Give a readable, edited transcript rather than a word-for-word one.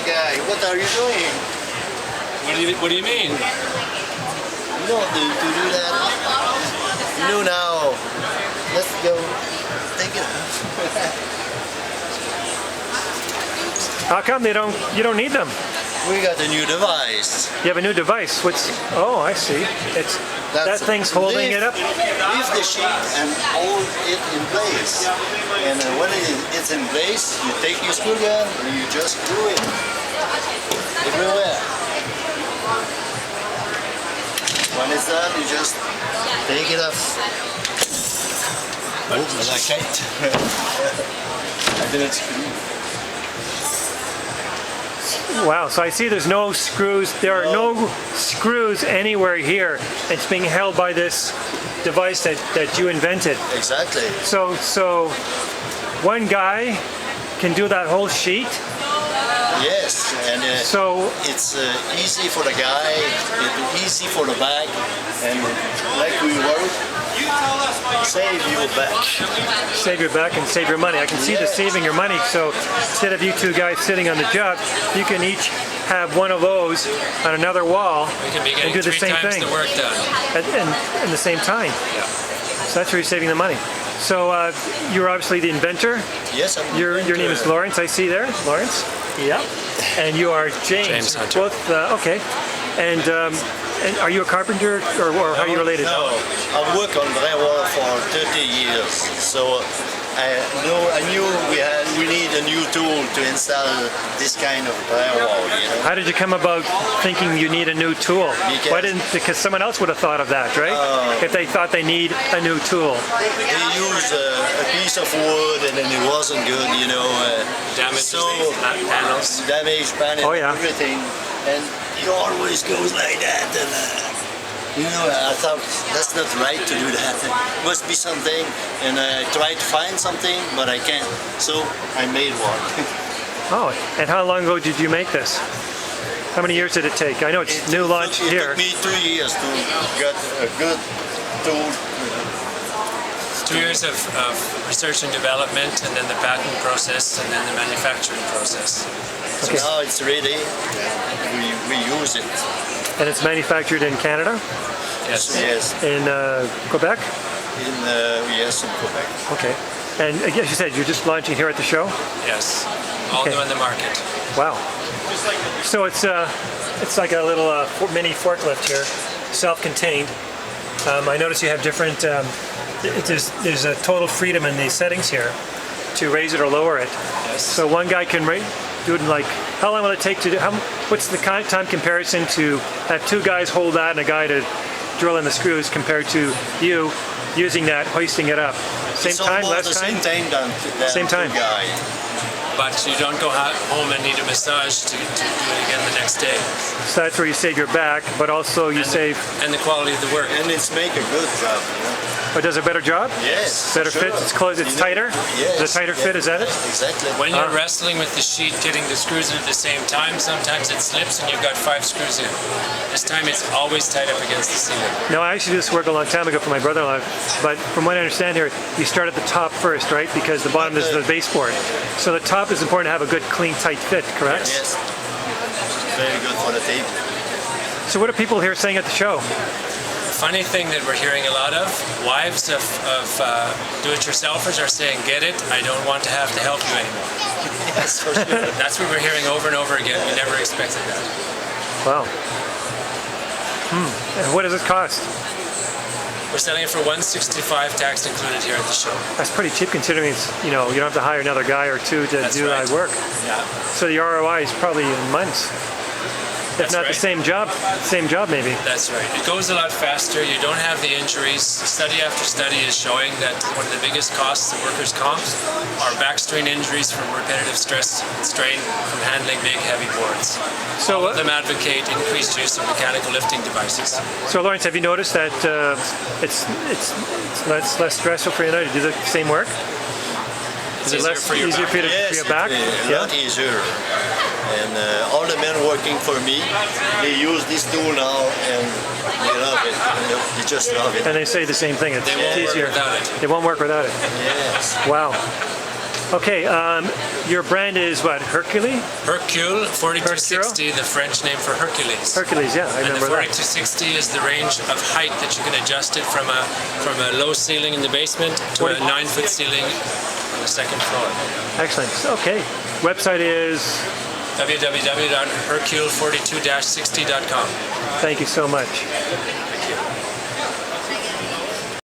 guy, what are you doing? What do you mean? You know to do that. You know now. Let's go. Take it. How come you don't need them? We got a new device. You have a new device. Oh, I see. That thing's holding it up? Lift the sheet and hold it in place. And when it's in place, you take your screw gun and you just screw it everywhere. When it's done, you just take it off. Oh, but I can't. I didn't screw. Wow, so I see there's no screws. There are no screws anywhere here. It's being held by this device that you invented. Exactly. So one guy can do that whole sheet? Yes, and so it's easy for the guy, it's easy for the back, and like we work, save your back. Save your back and save your money. I can see the saving your money. So instead of you two guys sitting on the job, you can each have one of those on another wall and do the same thing. The work done. In the same time. Yeah. So that's where you're saving the money. So you're obviously the inventor. Yes, I'm Your name is Lawrence, I see there. Lawrence? Yeah. And you are James. James Hunter. Both, okay. And are you a carpenter or how are you related? No, I've worked on drywall for 30 years. So I knew we need a new tool to install this kind of drywall. You know? How did you come about thinking you need a new tool? Because someone else would have thought of that, right? If they thought they need a new tool. They used a piece of wood and then it wasn't good, you know. Damaged panels. Damaged panels, everything. And it always goes like that. And, you know, I thought that's not right to do that. Must be something. And I tried to find something, but I can't. So I made one. Oh, and how long ago did you make this? How many years did it take? I know it's new launch here. It took me 2 years to get a good tool. 2 years of research and development, and then the patent process, and then the manufacturing process. Okay. So now it's ready. We use it. And it's manufactured in Canada? Yes. Yes. In Quebec? Yes, in Quebec. Okay. And as you said, you're just launching here at the show? Yes. All new on the market. Wow. So it's like a little mini forklift here, self-contained. I notice you have different. There's a total freedom in the settings here to raise it or lower it. Yes. So one guy can do it in like, how long will it take to do, what's the time comparison to have two guys hold that and a guy to drill in the screws compared to you using that, hoisting it up? Same time, less time? Same time. Guy. But you don't go home and need a massage to do it again the next day. So that's where you save your back, but also you save... And the quality of the work. And it's make a good job. You know? But does a better job? Yes. Better fit? It's close. It's tighter? Yes. It's a tighter fit, is that it? Exactly. When you're wrestling with the sheet, getting the screws in at the same time, sometimes it slips and you've got 5 screws in. This time it's always tied up against the ceiling. No, I actually did this work a long time ago for my brother-in-law, but from what I understand here, you start at the top first, right? Because the bottom is the baseboard. So the top is important to have a good, clean, tight fit, correct? Yes. Very good for the table. So what are people here saying at the show? Funny thing that we're hearing a lot of, wives of do-it-yourselfers are saying, get it, I don't want to have to help you anymore. Yes, for sure. That's what we're hearing over and over again. We never expected that. Wow. And what does it cost? We're selling it for $165, tax included here at the show. That's pretty cheap considering it's, you don't have to hire another guy or two to do that work. Yeah. So the ROI is probably in months. If not the same job maybe. That's right. It goes a lot faster. You don't have the injuries. Study after study is showing that one of the biggest costs of workers' comps are back strain injuries from repetitive stress and strain from handling big, heavy boards. So all of them advocate increased use of mechanical lifting devices. So Lawrence, have you noticed that it's less stressful for you now to do the same work? Is it less easier for your back? Yes, a lot easier. And all the men working for me, they use this tool now and they love it. They just love it. And they say the same thing. It's easier. Work without it. They won't work without it. Yes. Wow. Okay, your brand is what? Hercule? Hercule 4260, the French name for Hercules. Hercules, yeah, I And the remember that. 4260 is the range of height that you can adjust it from a low ceiling in the basement to a 9-foot ceiling on the second floor. Excellent. Okay. Website is? www.hercule42-60.com. Thank you so much.